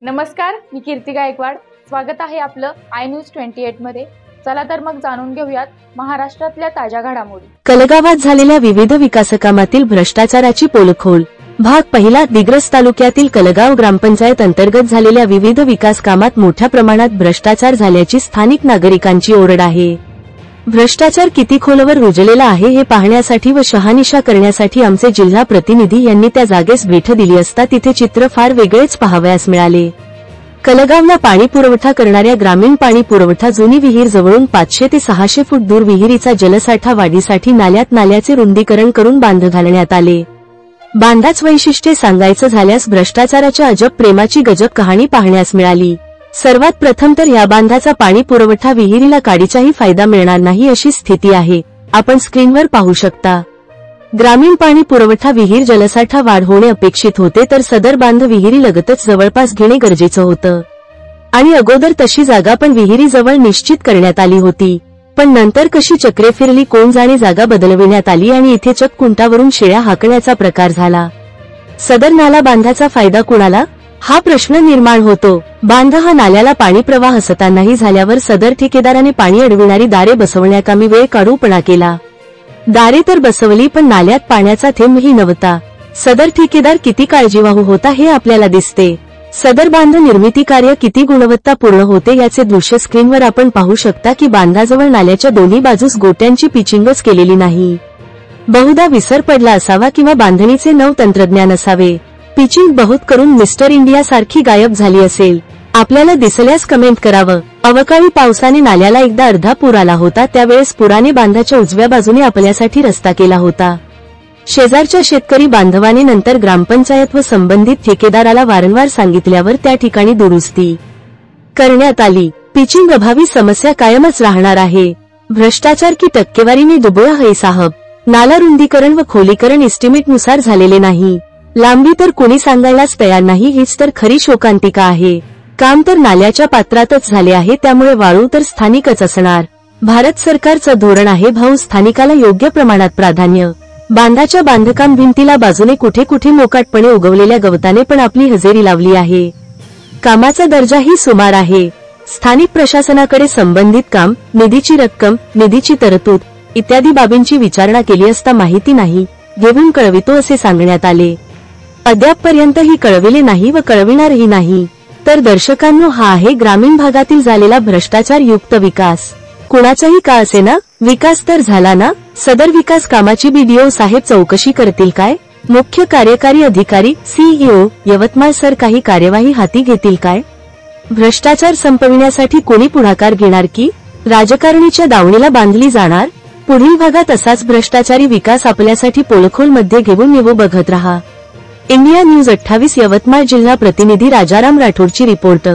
नमस्कार, मी कीर्ती गायकवाड. स्वागत आहे आपलं आय न्यूज 28 मध्ये. चला तर मग जाणून घेऊयात महाराष्ट्रातल्या ताज्या घडामोडी. कलगावात झालेल्या विविध विकासकामातील भ्रष्टाचाराची पोलखोल. भाग पहिला. दिग्रस तालुक्यातील कलगाव ग्रामपंचायत अंतर्गत झालेल्या विविध विकास कामात मोठ्या प्रमाणात भ्रष्टाचार झाल्याची स्थानिक नागरिकांची ओरड आहे. भ्रष्टाचार किती खोलवर रुजलेला आहे हे पाहण्यासाठी व शहानिशा करण्यासाठी आमचे जिल्हा प्रतिनिधी यांनी त्या जागेस भेट दिली असता तिथे चित्र फार वेगळेच पाहावयास मिळाले. कलगावला पाणी पुरवठा करणाऱ्या ग्रामीण पाणी पुरवठा जुनी विहीर जवळून 500 ते 600 फूट दूर विहिरीचा जलसाठा वाढीसाठी नाल्याचे रुंदीकरण करून बांध घालण्यात आले. बांधाच वैशिष्ट्ये सांगायचं झाल्यास भ्रष्टाचाराच्या अजब प्रेमाची गजब कहाणी पाहण्यास मिळाली. सर्वात प्रथम तर या बांधाचा पाणी पुरवठा विहिरीला काडीचाही फायदा मिळणार नाही अशी स्थिती आहे. आपण स्क्रीनवर पाहू शकता. ग्रामीण पाणी पुरवठा विहीर जलसाठा वाढ होणे अपेक्षित होते, तर सदर बांध विहिरी लगतच जवळपास घेणे गरजेचं होतं आणि अगोदर तशी जागा पण विहिरीजवळ निश्चित करण्यात आली होती. पण नंतर कशी चक्रे फिरली कोण जाणे, जागा बदलविण्यात आली आणि इथे चक कुंटावरून शेळ्या हाकण्याचा प्रकार झाला. सदर नाला बांधाचा फायदा कुणाला हा प्रश्न निर्माण होतो. बांध हा नाल्याला पाणी प्रवाह असतानाही झाल्यावर सदर ठेकेदाराने पाणी अडविणारी दारे बसवण्याकामी वेळ काढूपणा केला. दारे तर बसवली पण नाल्यात पाण्याचा थेंबही नव्हता. सदर ठेकेदार किती काळजीवाहू होता हे आपल्याला दिसते. सदर बांध निर्मिती कार्य किती गुणवत्तापूर्ण होते याचे दृश्य स्क्रीनवर आपण पाहू शकता की बांधाजवळ नाल्याच्या दोन्ही बाजूस गोट्यांची पिचिंगच केलेली नाही. बहुधा विसर पडला असावा किंवा बांधणीचे नव तंत्रज्ञान असावे. पिचिंग बहुत करून मिस्टर इंडिया सारखी गायब झाली असेल. आपल्याला दिसल्यास कमेंट करावं. अवकाळी पावसाने नाल्याला एकदा अर्धा पूर आला होता. त्यावेळेस पुराने बांधाच्या उजव्या बाजूने आपल्यासाठी रस्ता केला होता. शेजारच्या शेतकरी बांधवाने नंतर ग्रामपंचायत व संबंधित ठेकेदाराला वारंवार सांगितल्यावर त्या ठिकाणी दुरुस्ती करण्यात आली. पिचिंग अभावी समस्या कायमच राहणार आहे. भ्रष्टाचार की टक्केवारीने डुबळा है साहब. नाला रुंदीकरण व खोलीकरण इस्टिमेटनुसार झालेले नाही. लांबी तर कोणी सांगायलाच तयार नाही. हीच तर खरी शोकांतिका आहे. काम तर नाल्याच्या पात्रातच झाले आहे, त्यामुळे वाळू तर स्थानिकच असणार. भारत सरकारचं धोरण आहे भाऊ स्थानिकाला योग्य प्रमाणात प्राधान्य. बांधाच्या बांधकाम भिंतीला बाजूने कुठे कुठे मोकाटपणे उगवलेल्या गवताने पण आपली हजेरी लावली आहे. कामाचा दर्जाही सुमार आहे. स्थानिक प्रशासनाकडे संबंधित काम, निधीची रक्कम, निधीची तरतूद इत्यादी बाबींची विचारणा केली असता माहिती नाही घेऊन कळवितो असे सांगण्यात आले. अद्यापपर्यंत ही कळविले नाही व कळविणारही नाही. तर दर्शकांनो, हा आहे ग्रामीण भागातील झालेला भ्रष्टाचार युक्त विकास. कुणाचाही का असेना, विकास तर झाला ना. सदर विकास कामाची बीडीओ साहेब चौकशी करतील काय? मुख्य कार्यकारी अधिकारी सीईओ यवतमाळ सर काही कार्यवाही हाती घेतील काय? भ्रष्टाचार संपविण्यासाठी कोणी पुढाकार घेणार की राजकारणीच्या दावणीला बांधली जाणार? पुढील भागात असाच भ्रष्टाचारी विकास आपल्यासाठी पोलखोल मध्ये घेऊन येऊ. बघत रहा इंडिया न्यूज 28. यवतमाळ जिल्हा प्रतिनिधी राजाराम राठोडची रिपोर्ट.